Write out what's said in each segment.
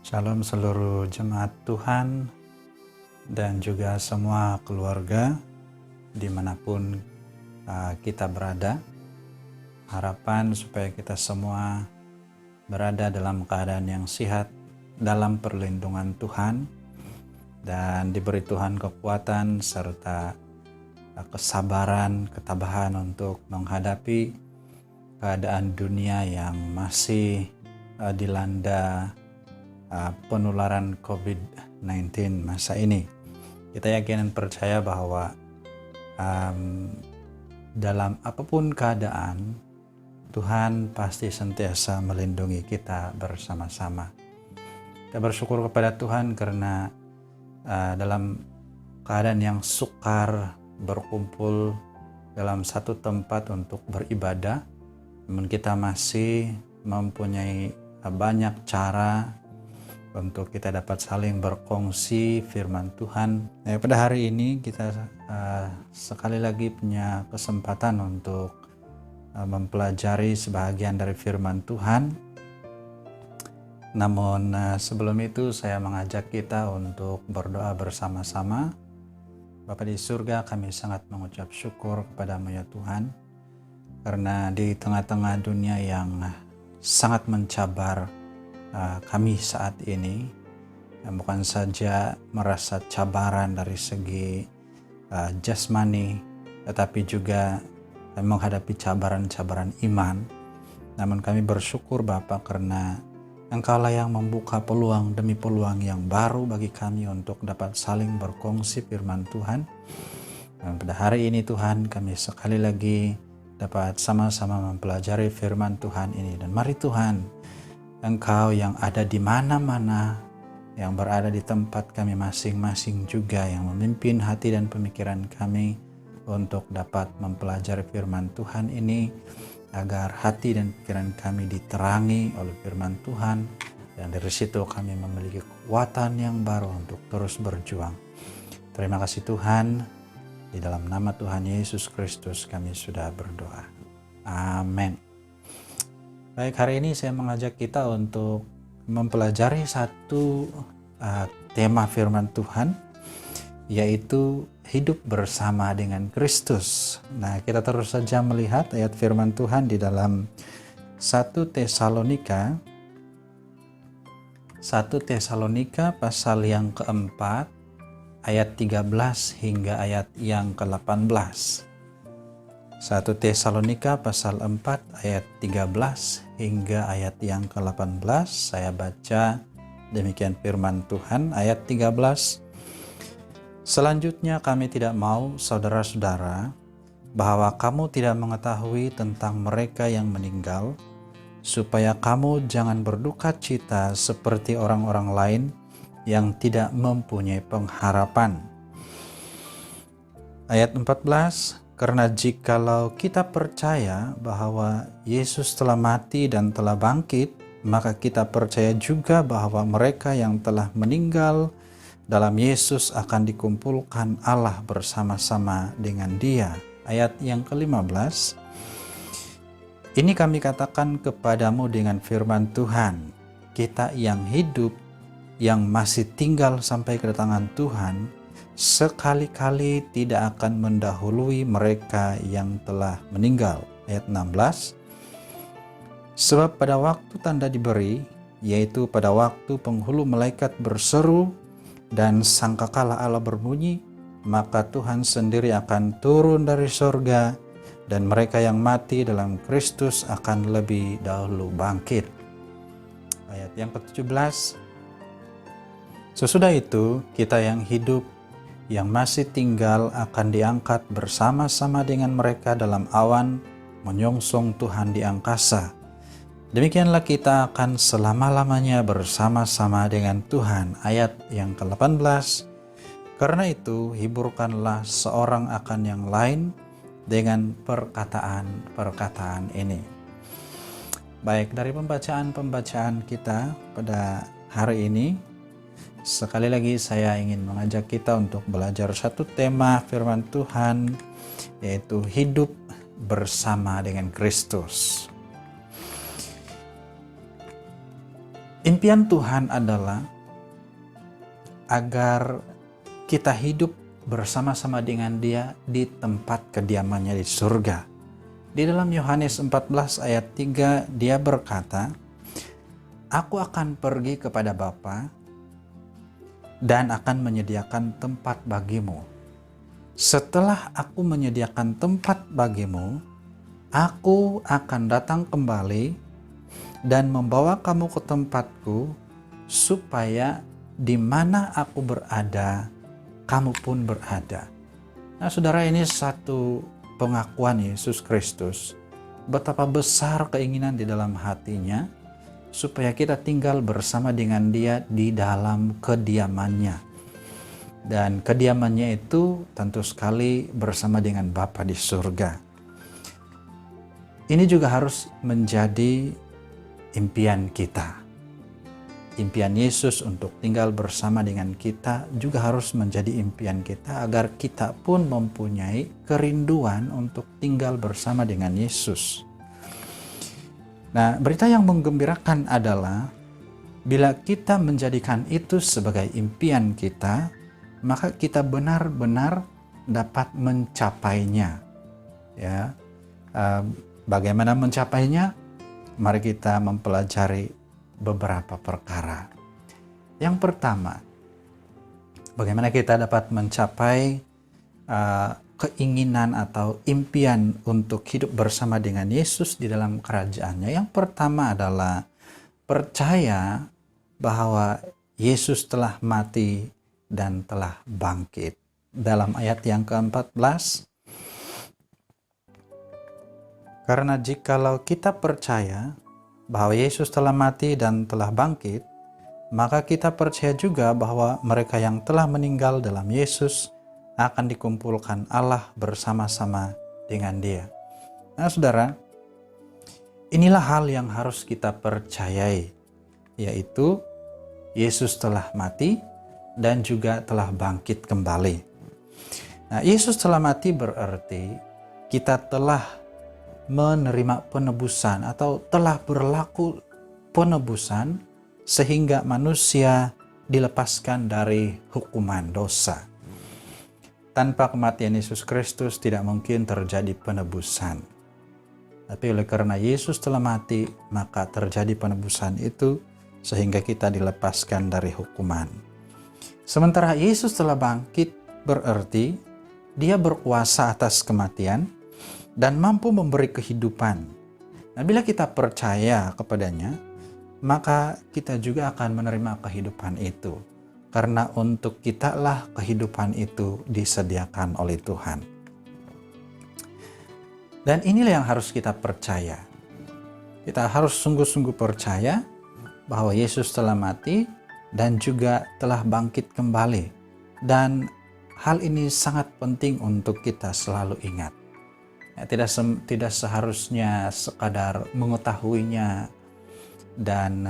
Shalom seluruh jemaat Tuhan dan juga semua keluarga dimanapun kita berada. Harapan supaya kita semua berada dalam keadaan yang sehat dalam perlindungan Tuhan dan diberi Tuhan kekuatan serta kesabaran, ketabahan untuk menghadapi keadaan dunia yang masih dilanda penularan COVID-19 masa ini. Kita yakin dan percaya bahwa dalam apapun keadaan, Tuhan pasti sentiasa melindungi kita bersama-sama. Kita bersyukur kepada Tuhan karena dalam keadaan yang sukar berkumpul dalam satu tempat untuk beribadah, namun kita masih mempunyai banyak cara untuk kita dapat saling berkongsi firman Tuhan. Pada hari ini kita sekali lagi punya kesempatan untuk mempelajari sebahagian dari firman Tuhan. Namun sebelum itu saya mengajak kita untuk berdoa bersama-sama. Bapa di surga, kami sangat mengucap syukur kepada-Mu ya Tuhan, karena di tengah-tengah dunia yang sangat mencabar kami saat ini, yang bukan saja merasa cabaran dari segi jasmani, tetapi juga kami menghadapi cabaran-cabaran iman. Namun kami bersyukur Bapa karena Engkaulah yang membuka peluang demi peluang yang baru bagi kami untuk dapat saling berkongsi firman Tuhan. Dan pada hari ini Tuhan, kami sekali lagi dapat sama-sama mempelajari firman Tuhan ini. Dan mari Tuhan, Engkau yang ada di mana-mana, yang berada di tempat kami masing-masing juga, yang memimpin hati dan pemikiran kami untuk dapat mempelajari firman Tuhan ini, agar hati dan pikiran kami diterangi oleh firman Tuhan, dan dari situ kami memiliki kekuatan yang baru untuk terus berjuang. Terima kasih Tuhan, di dalam nama Tuhan Yesus Kristus kami sudah berdoa. Amin. Baik, hari ini saya mengajak kita untuk mempelajari satu tema firman Tuhan, yaitu hidup bersama dengan Kristus. Nah, kita terus saja melihat ayat firman Tuhan di dalam 1 Tesalonika pasal yang keempat, ayat 13 hingga ayat yang ke-18. 1 Tesalonika pasal 4 ayat 13 hingga ayat yang ke-18. Saya baca demikian firman Tuhan. Ayat 13. Selanjutnya kami tidak mau, saudara-saudara, bahwa kamu tidak mengetahui tentang mereka yang meninggal, supaya kamu jangan berduka cita seperti orang-orang lain yang tidak mempunyai pengharapan. Ayat 14. Karena jikalau kita percaya bahwa Yesus telah mati dan telah bangkit, maka kita percaya juga bahwa mereka yang telah meninggal dalam Yesus akan dikumpulkan Allah bersama-sama dengan Dia. Ayat yang ke-15. Ini kami katakan kepadamu dengan firman Tuhan, kita yang hidup, yang masih tinggal sampai kedatangan Tuhan, sekali-kali tidak akan mendahului mereka yang telah meninggal. Ayat 16. Sebab pada waktu tanda diberi, yaitu pada waktu penghulu malaikat berseru dan sangkakala Allah berbunyi, maka Tuhan sendiri akan turun dari sorga, dan mereka yang mati dalam Kristus akan lebih dahulu bangkit. Ayat yang ke-17. Sesudah itu kita yang hidup, yang masih tinggal akan diangkat bersama-sama dengan mereka dalam awan menyongsong Tuhan di angkasa. Demikianlah kita akan selama-lamanya bersama-sama dengan Tuhan. Ayat yang ke-18. Karena itu hiburkanlah seorang akan yang lain dengan perkataan-perkataan ini. Baik, dari pembacaan-pembacaan kita pada hari ini, sekali lagi saya ingin mengajak kita untuk belajar satu tema firman Tuhan, yaitu hidup bersama dengan Kristus. Impian Tuhan adalah agar kita hidup bersama-sama dengan Dia di tempat kediamannya di surga. Di dalam Yohanes 14 ayat 3 Dia berkata, "Aku akan pergi kepada Bapa dan akan menyediakan tempat bagimu. Setelah aku menyediakan tempat bagimu, aku akan datang kembali dan membawa kamu ke tempatku, supaya di mana aku berada, kamu pun berada." Nah, saudara, ini satu pengakuan Yesus Kristus betapa besar keinginan di dalam hatinya supaya kita tinggal bersama dengan Dia di dalam kediamannya. Dan kediamannya itu tentu sekali bersama dengan Bapa di surga. Ini juga harus menjadi impian kita. Impian Yesus untuk tinggal bersama dengan kita juga harus menjadi impian kita agar kita pun mempunyai kerinduan untuk tinggal bersama dengan Yesus. Nah, berita yang menggembirakan adalah bila kita menjadikan itu sebagai impian kita, maka kita benar-benar dapat mencapainya. Ya, bagaimana mencapainya? Mari kita mempelajari beberapa perkara. Yang pertama, bagaimana kita dapat mencapai keinginan atau impian untuk hidup bersama dengan Yesus di dalam kerajaannya. Yang pertama adalah percaya bahwa Yesus telah mati dan telah bangkit. Dalam ayat yang ke-14, karena jikalau kita percaya bahwa Yesus telah mati dan telah bangkit, maka kita percaya juga bahwa mereka yang telah meninggal dalam Yesus akan dikumpulkan Allah bersama-sama dengan Dia. Nah, saudara, inilah hal yang harus kita percayai, yaitu Yesus telah mati dan juga telah bangkit kembali. Nah, Yesus telah mati berarti kita telah menerima penebusan atau telah berlaku penebusan sehingga manusia dilepaskan dari hukuman dosa. Tanpa kematian Yesus Kristus tidak mungkin terjadi penebusan. Tapi oleh karena Yesus telah mati, maka terjadi penebusan itu sehingga kita dilepaskan dari hukuman. Sementara Yesus telah bangkit berarti Dia berkuasa atas kematian dan mampu memberi kehidupan. Nah, bila kita percaya kepadanya, maka kita juga akan menerima kehidupan itu. Karena untuk kita lah kehidupan itu disediakan oleh Tuhan. Dan inilah yang harus kita percaya. Kita harus sungguh-sungguh percaya bahwa Yesus telah mati dan juga telah bangkit kembali. Dan hal ini sangat penting untuk kita selalu ingat. Ya, tidak seharusnya sekadar mengetahuinya dan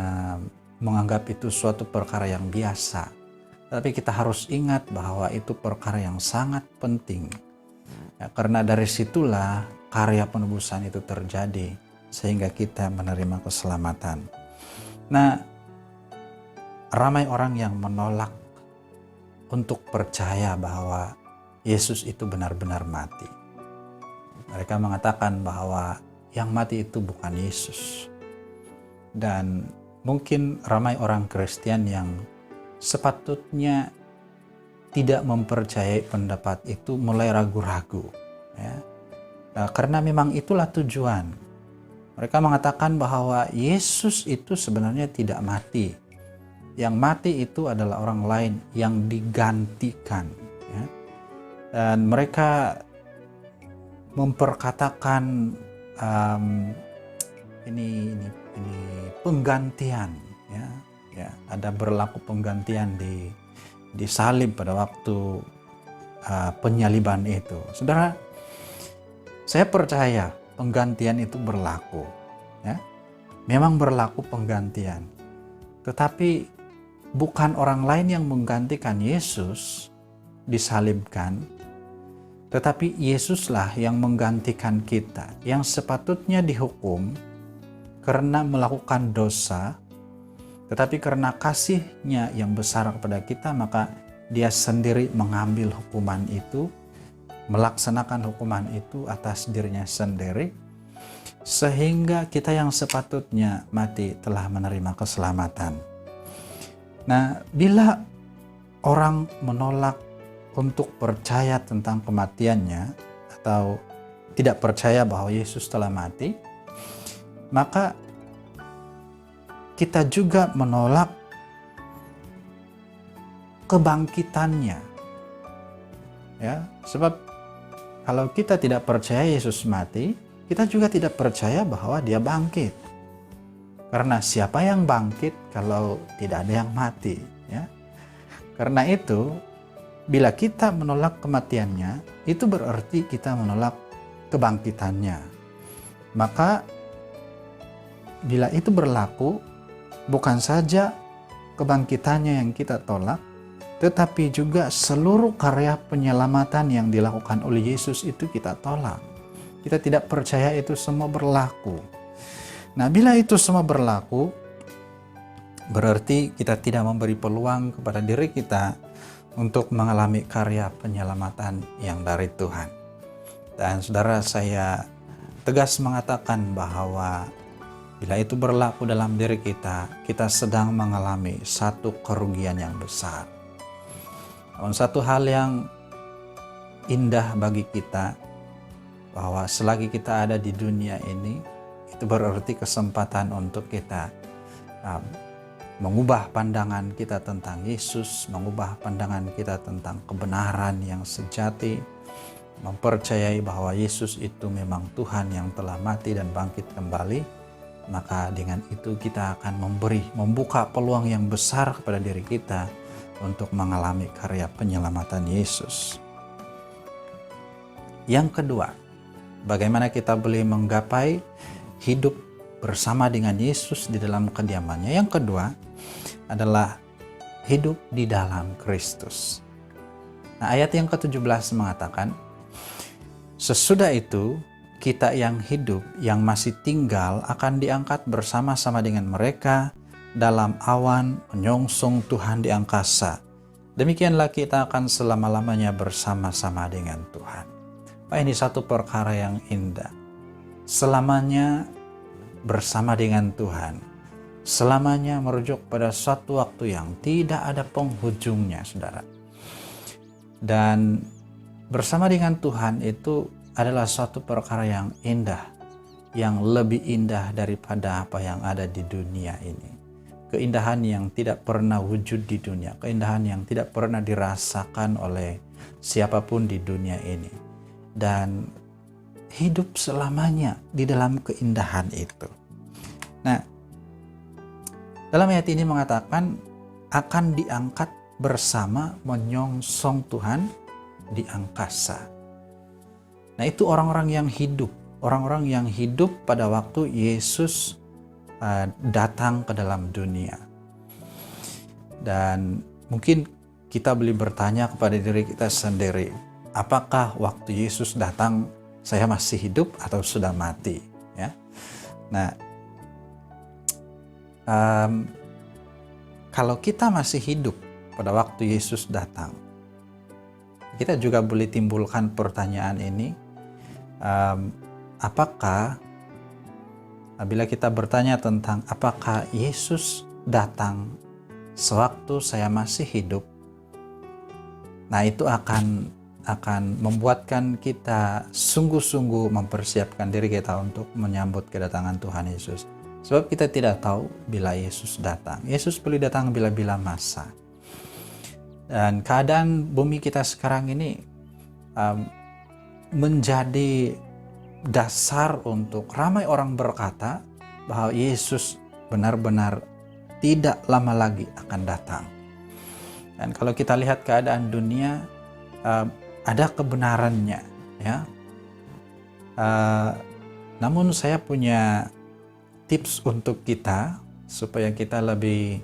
menganggap itu suatu perkara yang biasa. Tapi kita harus ingat bahwa itu perkara yang sangat penting. Ya, karena dari situlah karya penebusan itu terjadi sehingga kita menerima keselamatan. Nah, ramai orang yang menolak untuk percaya bahwa Yesus itu benar-benar mati. Mereka mengatakan bahwa yang mati itu bukan Yesus. Dan mungkin ramai orang Kristen yang sepatutnya tidak mempercayai pendapat itu mulai ragu-ragu. Ya. Nah, karena memang itulah tujuan. Mereka mengatakan bahwa Yesus itu sebenarnya tidak mati. Yang mati itu adalah orang lain yang digantikan. Ya. Dan mereka memperkatakan ini penggantian, ya ada berlaku penggantian di salib pada waktu penyaliban itu. Saudara, saya percaya penggantian itu berlaku, ya memang berlaku penggantian, tetapi bukan orang lain yang menggantikan Yesus disalibkan. Tetapi Yesuslah yang menggantikan kita, yang sepatutnya dihukum karena melakukan dosa, Tetapi karena kasih-Nya yang besar kepada kita, maka Dia sendiri mengambil hukuman itu, melaksanakan hukuman itu atas dirinya sendiri, sehingga kita yang sepatutnya mati telah menerima keselamatan. Nah, bila orang menolak untuk percaya tentang kematiannya atau tidak percaya bahwa Yesus telah mati, maka kita juga menolak kebangkitannya. Ya, sebab kalau kita tidak percaya Yesus mati, kita juga tidak percaya bahwa Dia bangkit. Karena siapa yang bangkit kalau tidak ada yang mati, ya? Karena itu, bila kita menolak kematiannya, itu berarti kita menolak kebangkitannya. Maka bila itu berlaku, bukan saja kebangkitannya yang kita tolak, tetapi juga seluruh karya penyelamatan yang dilakukan oleh Yesus itu kita tolak. Kita tidak percaya itu semua berlaku. Nah, bila itu semua berlaku, berarti kita tidak memberi peluang kepada diri kita untuk mengalami karya penyelamatan yang dari Tuhan. Dan saudara, saya tegas mengatakan bahwa bila itu berlaku dalam diri kita, kita sedang mengalami satu kerugian yang besar. Namun satu hal yang indah bagi kita, bahwa selagi kita ada di dunia ini, itu berarti kesempatan untuk kita mengubah pandangan kita tentang Yesus, mengubah pandangan kita tentang kebenaran yang sejati, mempercayai bahwa Yesus itu memang Tuhan yang telah mati dan bangkit kembali. Maka dengan itu kita akan membuka peluang yang besar kepada diri kita untuk mengalami karya penyelamatan Yesus. Yang kedua, bagaimana kita boleh menggapai hidup bersama dengan Yesus di dalam kediamannya? Yang kedua adalah hidup di dalam Kristus. Nah, ayat yang ke-17 mengatakan, sesudah itu kita yang hidup, yang masih tinggal akan diangkat bersama-sama dengan mereka dalam awan menyongsong Tuhan di angkasa. Demikianlah kita akan selama-lamanya bersama-sama dengan Tuhan. Pak, ini satu perkara yang indah. Selamanya bersama dengan Tuhan. Selamanya merujuk pada suatu waktu yang tidak ada penghujungnya, saudara. Dan bersama dengan Tuhan itu adalah suatu perkara yang indah, yang lebih indah daripada apa yang ada di dunia ini. Keindahan yang tidak pernah wujud di dunia, keindahan yang tidak pernah dirasakan oleh siapapun di dunia ini. Dan hidup selamanya di dalam keindahan itu. Nah, dalam ayat ini mengatakan akan diangkat bersama menyongsong Tuhan di angkasa. Nah, itu orang-orang yang hidup. Orang-orang yang hidup pada waktu Yesus datang ke dalam dunia. Dan mungkin kita boleh bertanya kepada diri kita sendiri, apakah waktu Yesus datang saya masih hidup atau sudah mati? Ya. Nah, kalau kita masih hidup pada waktu Yesus datang, kita juga boleh timbulkan pertanyaan ini, apakah bila kita bertanya tentang apakah Yesus datang sewaktu saya masih hidup, nah itu akan membuatkan kita sungguh-sungguh mempersiapkan diri kita untuk menyambut kedatangan Tuhan Yesus. Sebab kita tidak tahu bila Yesus datang. Yesus boleh datang bila-bila masa. Dan keadaan bumi kita sekarang ini menjadi dasar untuk ramai orang berkata bahwa Yesus benar-benar tidak lama lagi akan datang. Dan kalau kita lihat keadaan dunia, ada kebenarannya, ya. Namun saya punya tips untuk kita supaya kita lebih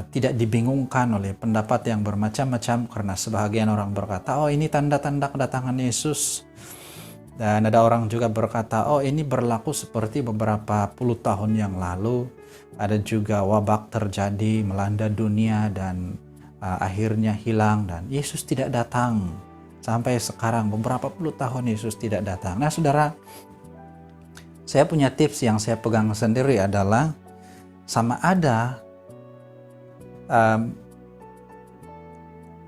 tidak dibingungkan oleh pendapat yang bermacam-macam, karena sebagian orang berkata, oh ini tanda-tanda kedatangan Yesus. Dan ada orang juga berkata, oh ini berlaku seperti beberapa puluh tahun yang lalu. Ada juga wabak terjadi melanda dunia dan akhirnya hilang dan Yesus tidak datang. Sampai sekarang beberapa puluh tahun Yesus tidak datang. Nah saudara, saya punya tips yang saya pegang sendiri adalah sama ada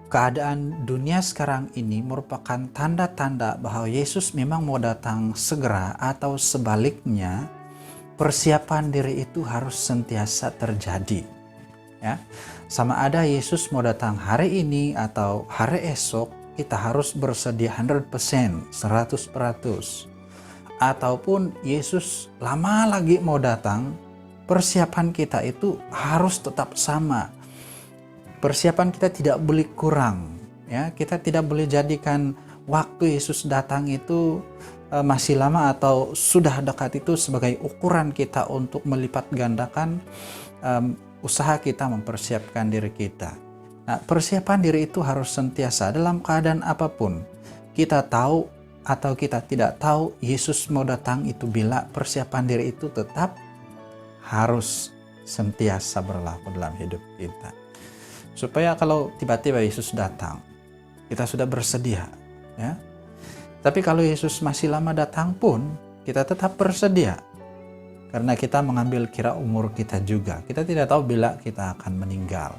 keadaan dunia sekarang ini merupakan tanda-tanda bahwa Yesus memang mau datang segera, atau sebaliknya persiapan diri itu harus sentiasa terjadi. Ya, sama ada Yesus mau datang hari ini atau hari esok, kita harus bersedia 100%, 100%. Ataupun Yesus lama lagi mau datang, persiapan kita itu harus tetap sama. Persiapan kita tidak boleh kurang, ya. Kita tidak boleh jadikan waktu Yesus datang itu masih lama atau sudah dekat itu sebagai ukuran kita untuk melipat gandakan usaha kita mempersiapkan diri kita. Nah, persiapan diri itu harus sentiasa dalam keadaan apapun. Kita tahu atau kita tidak tahu Yesus mau datang itu bila, persiapan diri itu tetap harus sentiasa berlaku dalam hidup kita. Supaya kalau tiba-tiba Yesus datang, kita sudah bersedia, ya. Tapi kalau Yesus masih lama datang pun, kita tetap bersedia. Karena kita mengambil kira umur kita juga. Kita tidak tahu bila kita akan meninggal,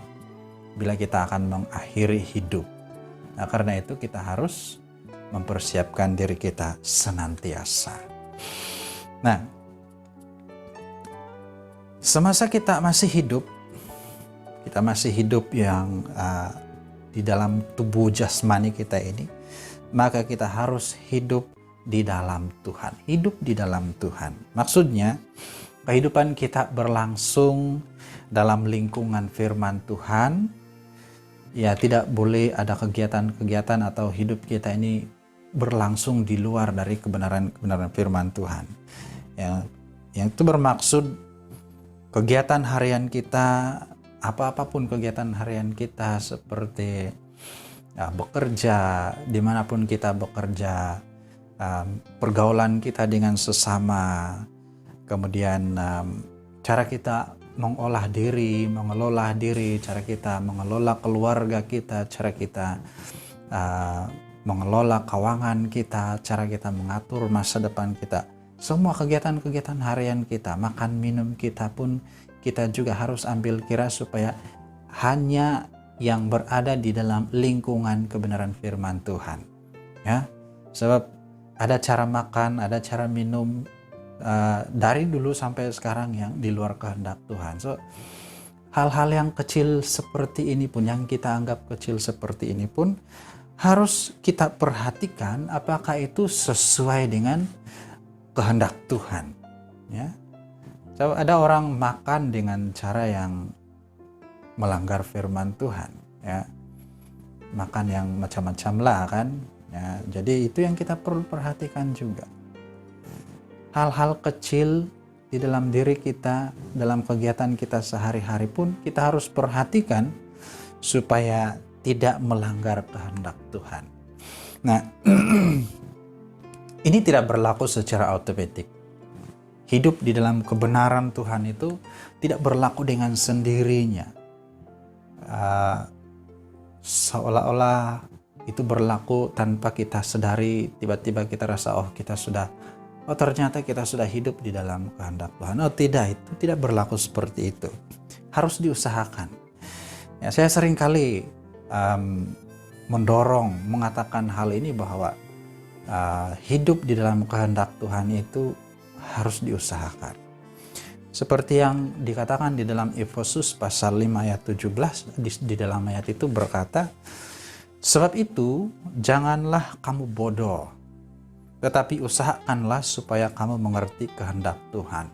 bila kita akan mengakhiri hidup. Nah, karena itu kita harus mempersiapkan diri kita senantiasa. Nah, semasa kita masih hidup, kita masih hidup yang di dalam tubuh jasmani kita ini, maka kita harus hidup di dalam Tuhan. Hidup di dalam Tuhan. Maksudnya, kehidupan kita berlangsung dalam lingkungan firman Tuhan. Ya, tidak boleh ada kegiatan-kegiatan atau hidup kita ini berlangsung di luar dari kebenaran firman Tuhan. Yang itu bermaksud kegiatan harian kita, apapun kegiatan harian kita, seperti bekerja, dimanapun kita bekerja, pergaulan kita dengan sesama, kemudian cara kita mengolah diri, mengelola diri, cara kita mengelola keluarga kita, cara kita mengelola keuangan kita, cara kita mengatur masa depan kita. Semua kegiatan-kegiatan harian kita, makan minum kita pun kita juga harus ambil kira supaya hanya yang berada di dalam lingkungan kebenaran firman Tuhan. Ya, sebab ada cara makan, ada cara minum dari dulu sampai sekarang yang di luar kehendak Tuhan. So, hal-hal yang kecil seperti ini pun, yang kita anggap kecil seperti ini pun harus kita perhatikan apakah itu sesuai dengan kehendak Tuhan. Ya. So, ada orang makan dengan cara yang melanggar firman Tuhan, ya. Makan yang macam-macam lah kan. Ya, jadi itu yang kita perlu perhatikan juga. Hal-hal kecil di dalam diri kita, dalam kegiatan kita sehari-hari pun kita harus perhatikan supaya tidak melanggar kehendak Tuhan. Nah, ini tidak berlaku secara otomatis. Hidup di dalam kebenaran Tuhan itu tidak berlaku dengan sendirinya. Seolah-olah itu berlaku tanpa kita sadari, tiba-tiba kita rasa ternyata kita sudah hidup di dalam kehendak Tuhan. Oh tidak, itu tidak berlaku seperti itu. Harus diusahakan. Ya, saya sering kali mengatakan hal ini bahwa hidup di dalam kehendak Tuhan itu harus diusahakan. Seperti yang dikatakan di dalam Efesus pasal 5 ayat 17, di dalam ayat itu berkata, sebab itu janganlah kamu bodoh, tetapi usahakanlah supaya kamu mengerti kehendak Tuhan.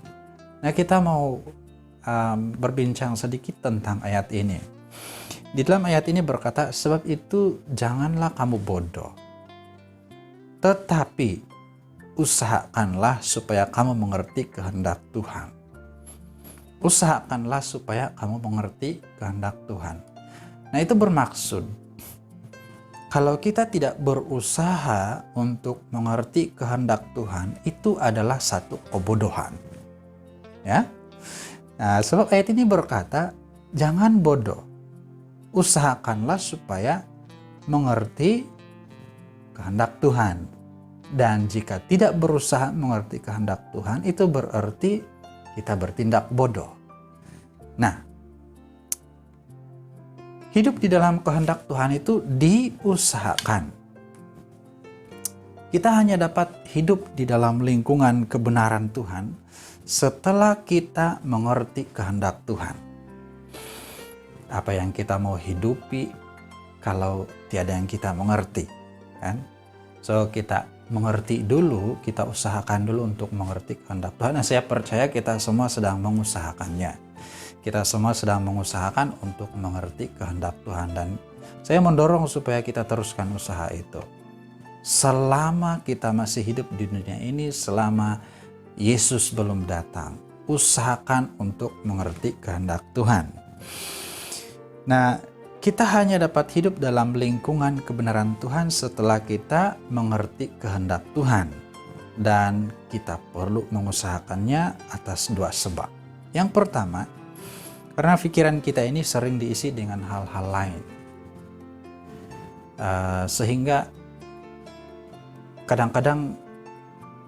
Nah, kita mau berbincang sedikit tentang ayat ini. Di dalam ayat ini berkata, sebab itu janganlah kamu bodoh, tetapi usahakanlah supaya kamu mengerti kehendak Tuhan. Usahakanlah supaya kamu mengerti kehendak Tuhan. Nah, itu bermaksud Kalau kita tidak berusaha untuk mengerti kehendak Tuhan, itu adalah satu kebodohan. Ya. Nah, sebab ayat ini berkata, jangan bodoh. Usahakanlah supaya mengerti kehendak Tuhan. Dan jika tidak berusaha mengerti kehendak Tuhan, itu berarti kita bertindak bodoh. Nah, hidup di dalam kehendak Tuhan itu diusahakan. Kita hanya dapat hidup di dalam lingkungan kebenaran Tuhan setelah kita mengerti kehendak Tuhan. Apa yang kita mau hidupi kalau tiada yang kita mengerti, kan? So kita mengerti dulu, kita usahakan dulu untuk mengerti kehendak Tuhan. Nah, saya percaya kita semua sedang mengusahakannya. Kita semua sedang mengusahakan untuk mengerti kehendak Tuhan, dan saya mendorong supaya kita teruskan usaha itu. Selama kita masih hidup di dunia ini, selama Yesus belum datang, usahakan untuk mengerti kehendak Tuhan. Nah, kita hanya dapat hidup dalam lingkungan kebenaran Tuhan setelah kita mengerti kehendak Tuhan. Dan kita perlu mengusahakannya atas dua sebab. Yang pertama, karena pikiran kita ini sering diisi dengan hal-hal lain. Sehingga kadang-kadang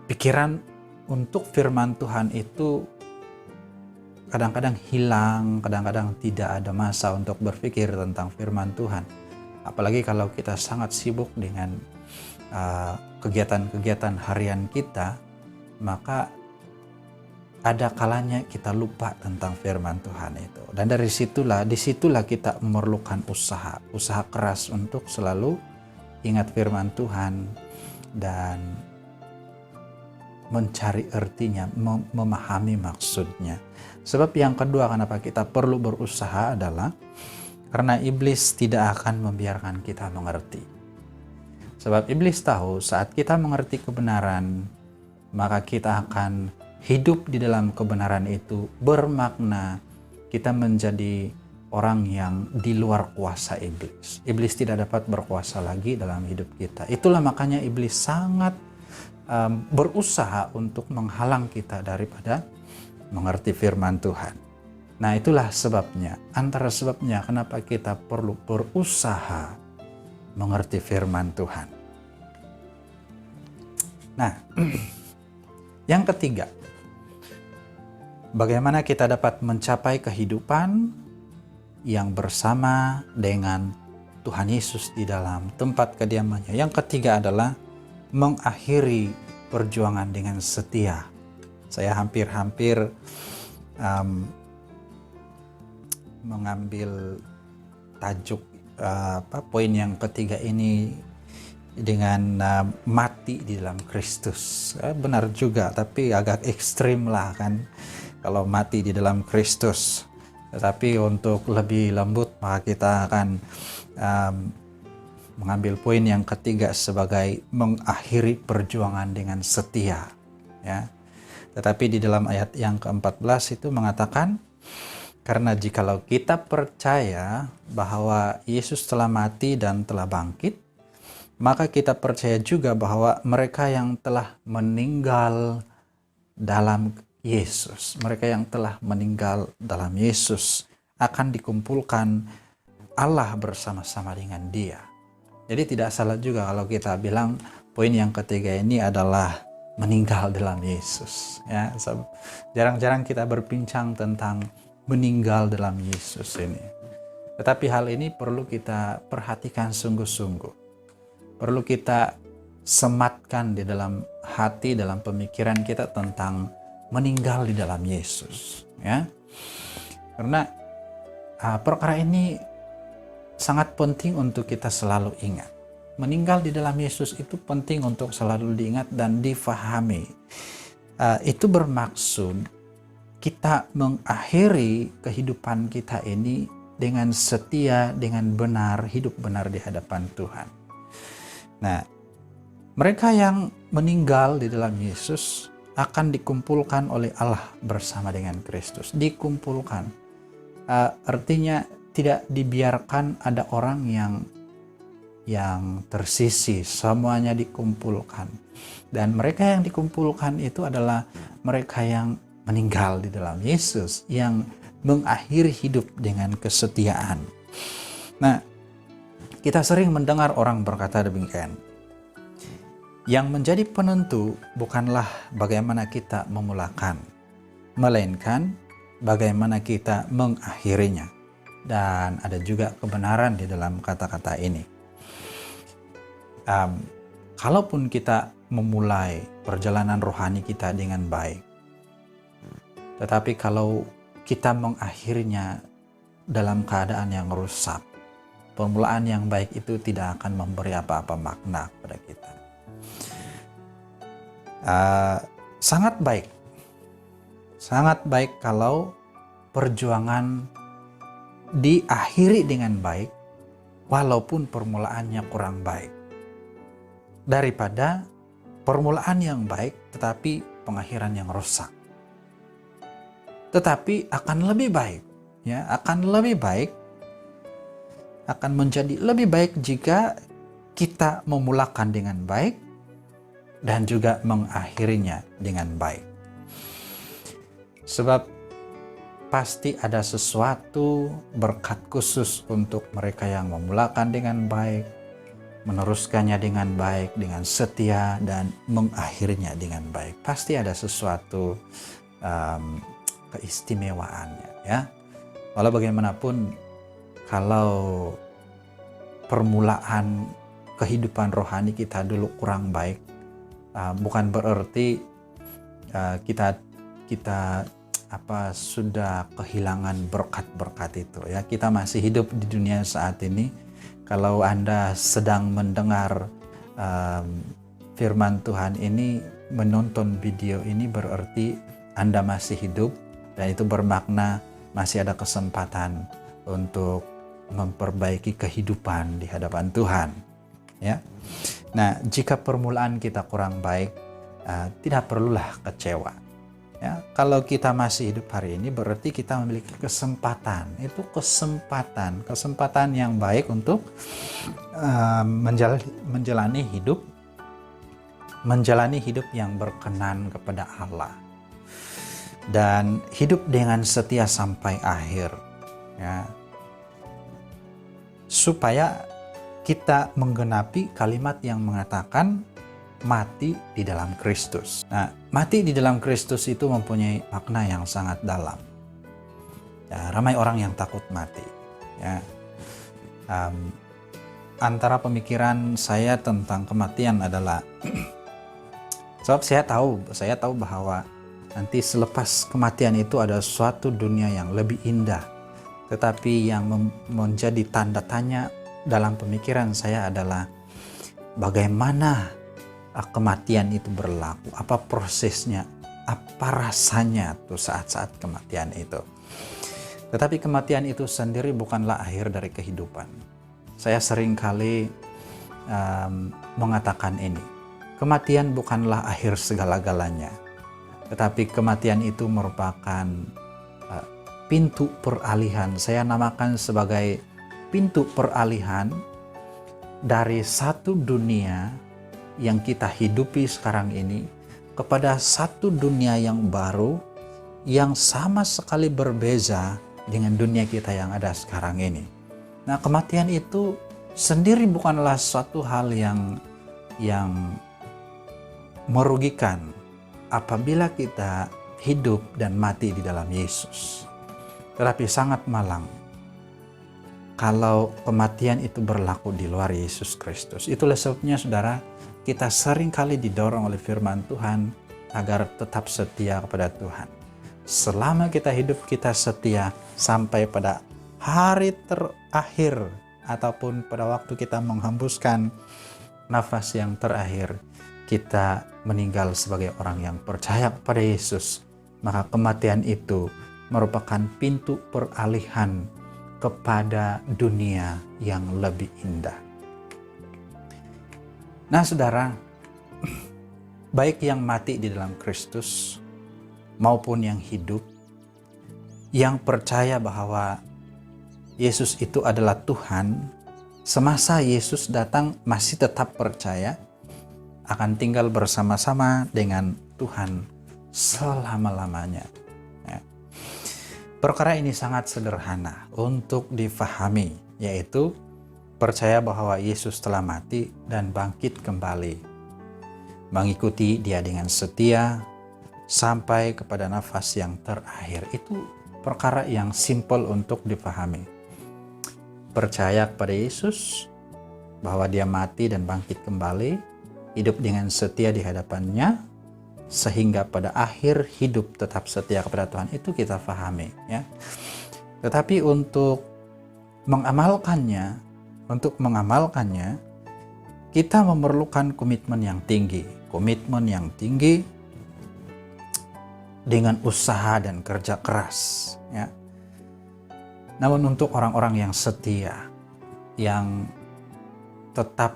pikiran untuk firman Tuhan itu kadang-kadang hilang, kadang-kadang tidak ada masa untuk berpikir tentang firman Tuhan. Apalagi kalau kita sangat sibuk dengan kegiatan-kegiatan harian kita, maka ada kalanya kita lupa tentang firman Tuhan itu. Dan disitulah kita memerlukan usaha keras untuk selalu ingat firman Tuhan dan mencari artinya, memahami maksudnya. Sebab yang kedua kenapa kita perlu berusaha adalah karena iblis tidak akan membiarkan kita mengerti. Sebab iblis tahu saat kita mengerti kebenaran, maka kita akan hidup di dalam kebenaran itu bermakna kita menjadi orang yang di luar kuasa iblis. Iblis tidak dapat berkuasa lagi dalam hidup kita. Itulah makanya iblis sangat berusaha untuk menghalang kita daripada mengerti firman Tuhan. Nah, itulah sebabnya, antara sebabnya kenapa kita perlu berusaha mengerti firman Tuhan. Nah, yang ketiga, bagaimana kita dapat mencapai kehidupan yang bersama dengan Tuhan Yesus di dalam tempat kediamannya. Yang ketiga adalah mengakhiri perjuangan dengan setia. Saya hampir mengambil tajuk poin yang ketiga ini dengan mati di dalam Kristus. Benar juga, tapi agak ekstrim lah kan kalau mati di dalam Kristus. Tetapi untuk lebih lembut maka kita akan mengambil poin yang ketiga sebagai mengakhiri perjuangan dengan setia, ya. Tetapi di dalam ayat yang ke-14 itu mengatakan, karena jikalau kita percaya bahwa Yesus telah mati dan telah bangkit, maka kita percaya juga bahwa mereka yang telah meninggal dalam Yesus, mereka yang telah meninggal dalam Yesus akan dikumpulkan Allah bersama-sama dengan Dia. Jadi tidak salah juga kalau kita bilang poin yang ketiga ini adalah meninggal dalam Yesus. Ya, jarang-jarang kita berbincang tentang meninggal dalam Yesus ini. Tetapi hal ini perlu kita perhatikan sungguh-sungguh. Perlu kita sematkan di dalam hati, dalam pemikiran kita tentang meninggal di dalam Yesus. Ya, karena perkara ini sangat penting untuk kita selalu ingat. Meninggal di dalam Yesus itu penting untuk selalu diingat dan difahami. Itu bermaksud kita mengakhiri kehidupan kita ini dengan setia, dengan benar, hidup benar di hadapan Tuhan. Nah, mereka yang meninggal di dalam Yesus akan dikumpulkan oleh Allah bersama dengan Kristus. Dikumpulkan. Artinya tidak dibiarkan ada orang yang tersisi, semuanya dikumpulkan. Dan mereka yang dikumpulkan itu adalah mereka yang meninggal di dalam Yesus, yang mengakhiri hidup dengan kesetiaan. Nah, kita sering mendengar orang berkata demikian. Yang menjadi penentu bukanlah bagaimana kita memulakan, melainkan bagaimana kita mengakhirinya. Dan ada juga kebenaran di dalam kata-kata ini. Kalaupun kita memulai perjalanan rohani kita dengan baik, tetapi kalau kita mengakhirinya dalam keadaan yang rusak, permulaan yang baik itu tidak akan memberi apa-apa makna kepada kita. Sangat baik kalau perjuangan diakhiri dengan baik walaupun permulaannya kurang baik, daripada permulaan yang baik tetapi pengakhiran yang rusak. Tetapi akan lebih baik, akan menjadi lebih baik jika kita memulakan dengan baik dan juga mengakhirinya dengan baik. Sebab pasti ada sesuatu berkat khusus untuk mereka yang memulakan dengan baik, meneruskannya dengan baik, dengan setia, dan mengakhirinya dengan baik. Pasti ada sesuatu keistimewaannya, ya. Walau bagaimanapun, kalau permulaan kehidupan rohani kita dulu kurang baik, bukan berarti kita sudah kehilangan berkat-berkat itu, ya. Kita masih hidup di dunia saat ini. Kalau Anda sedang mendengar firman Tuhan ini, menonton video ini, berarti Anda masih hidup, dan itu bermakna masih ada kesempatan untuk memperbaiki kehidupan di hadapan Tuhan, ya. Nah, jika permulaan kita kurang baik, tidak perlulah kecewa. Ya, kalau kita masih hidup hari ini, berarti kita memiliki kesempatan. Itu kesempatan yang baik untuk menjalani hidup yang berkenan kepada Allah, dan hidup dengan setia sampai akhir, ya, supaya kita menggenapi kalimat yang mengatakan mati di dalam Kristus. Nah, mati di dalam Kristus itu mempunyai makna yang sangat dalam. Ya, ramai orang yang takut mati. Ya. Antara pemikiran saya tentang kematian adalah sebab saya tahu bahwa nanti selepas kematian itu ada suatu dunia yang lebih indah. Tetapi yang menjadi tanda tanya dalam pemikiran saya adalah bagaimana kematian itu berlaku, apa prosesnya, apa rasanya tuh saat-saat kematian itu. Tetapi kematian itu sendiri bukanlah akhir dari kehidupan. Saya sering kali mengatakan ini, kematian bukanlah akhir segala-galanya, tetapi kematian itu merupakan pintu peralihan. Saya namakan sebagai pintu peralihan dari satu dunia yang kita hidupi sekarang ini kepada satu dunia yang baru, yang sama sekali berbeza dengan dunia kita yang ada sekarang ini. Nah, kematian itu sendiri bukanlah suatu hal yang merugikan apabila kita hidup dan mati di dalam Yesus. Tetapi sangat malang kalau kematian itu berlaku di luar Yesus Kristus. Itulah sebabnya, saudara, kita sering kali didorong oleh firman Tuhan agar tetap setia kepada Tuhan. Selama kita hidup, kita setia sampai pada hari terakhir, ataupun pada waktu kita menghembuskan nafas yang terakhir, kita meninggal sebagai orang yang percaya kepada Yesus. Maka kematian itu merupakan pintu peralihan kepada dunia yang lebih indah. Nah, saudara, baik yang mati di dalam Kristus maupun yang hidup, yang percaya bahwa Yesus itu adalah Tuhan, semasa Yesus datang masih tetap percaya akan tinggal bersama-sama dengan Tuhan selama-lamanya. Ya. Perkara ini sangat sederhana untuk difahami, yaitu percaya bahwa Yesus telah mati dan bangkit kembali. Mengikuti Dia dengan setia sampai kepada nafas yang terakhir. Itu perkara yang simpel untuk dipahami. Percaya kepada Yesus bahwa Dia mati dan bangkit kembali, hidup dengan setia di hadapannya, sehingga pada akhir hidup tetap setia kepada Tuhan. Itu kita pahami, ya. Tetapi untuk mengamalkannya, kita memerlukan komitmen yang tinggi dengan usaha dan kerja keras, ya. Namun untuk orang-orang yang setia, yang tetap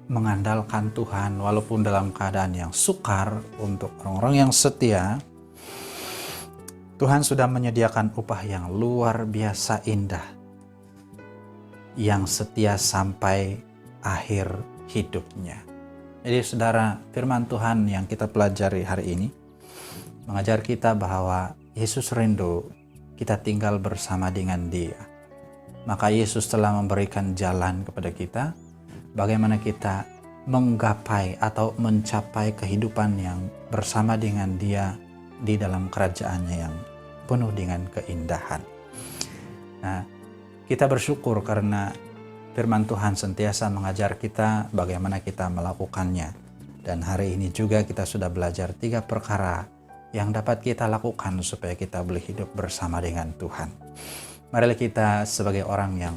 mengandalkan Tuhan walaupun dalam keadaan yang sukar, untuk orang-orang yang setia, Tuhan sudah menyediakan upah yang luar biasa indah, yang setia sampai akhir hidupnya. Jadi saudara, firman Tuhan yang kita pelajari hari ini mengajar kita bahwa Yesus rindu kita tinggal bersama dengan Dia. Maka Yesus telah memberikan jalan kepada kita bagaimana kita menggapai atau mencapai kehidupan yang bersama dengan Dia di dalam kerajaannya yang penuh dengan keindahan. Nah, kita bersyukur karena firman Tuhan sentiasa mengajar kita bagaimana kita melakukannya. Dan hari ini juga kita sudah belajar 3 perkara yang dapat kita lakukan supaya kita boleh hidup bersama dengan Tuhan. Marilah kita sebagai orang yang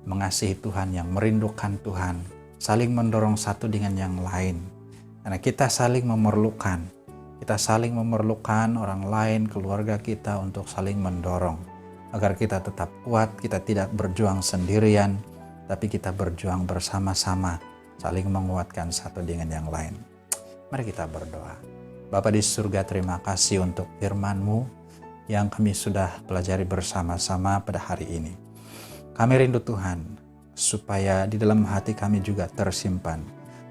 mengasihi Tuhan, yang merindukan Tuhan, saling mendorong satu dengan yang lain. Karena kita saling memerlukan. Kita saling memerlukan orang lain, keluarga kita, untuk saling mendorong. Agar kita tetap kuat, kita tidak berjuang sendirian, tapi kita berjuang bersama-sama, saling menguatkan satu dengan yang lain. Mari kita berdoa. Bapa di surga, terima kasih untuk firman-Mu yang kami sudah pelajari bersama-sama pada hari ini. Kami rindu Tuhan, supaya di dalam hati kami juga tersimpan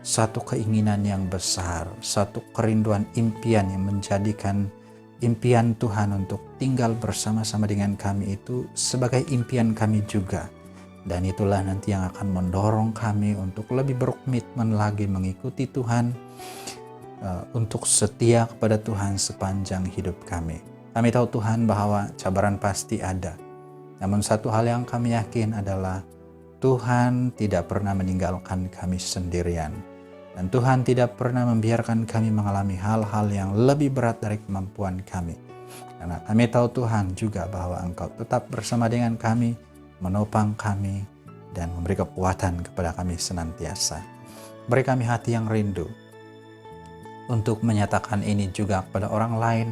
satu keinginan yang besar, satu kerinduan impian yang menjadikan impian Tuhan untuk tinggal bersama-sama dengan kami itu sebagai impian kami juga. Dan itulah nanti yang akan mendorong kami untuk lebih berkomitmen lagi mengikuti Tuhan, untuk setia kepada Tuhan sepanjang hidup kami. Kami tahu Tuhan bahwa cabaran pasti ada. Namun satu hal yang kami yakin adalah Tuhan tidak pernah meninggalkan kami sendirian. Dan Tuhan tidak pernah membiarkan kami mengalami hal-hal yang lebih berat dari kemampuan kami. Karena kami tahu Tuhan juga bahwa Engkau tetap bersama dengan kami, menopang kami, dan memberi kekuatan kepada kami senantiasa. Beri kami hati yang rindu untuk menyatakan ini juga kepada orang lain,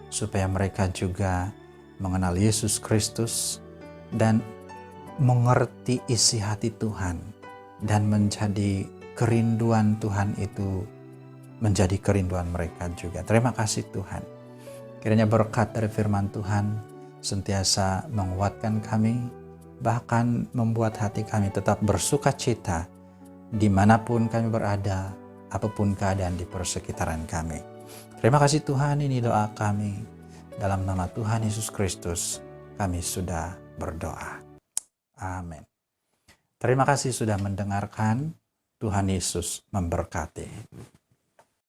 supaya mereka juga mengenal Yesus Kristus dan mengerti isi hati Tuhan, dan menjadi kerinduan Tuhan itu menjadi kerinduan mereka juga. Terima kasih Tuhan. Kiranya berkat dari firman Tuhan sentiasa menguatkan kami, bahkan membuat hati kami tetap bersuka cita dimanapun kami berada, apapun keadaan di persekitaran kami. Terima kasih Tuhan, ini doa kami. Dalam nama Tuhan Yesus Kristus kami sudah berdoa. Amin. Terima kasih sudah mendengarkan. Tuhan Yesus memberkati.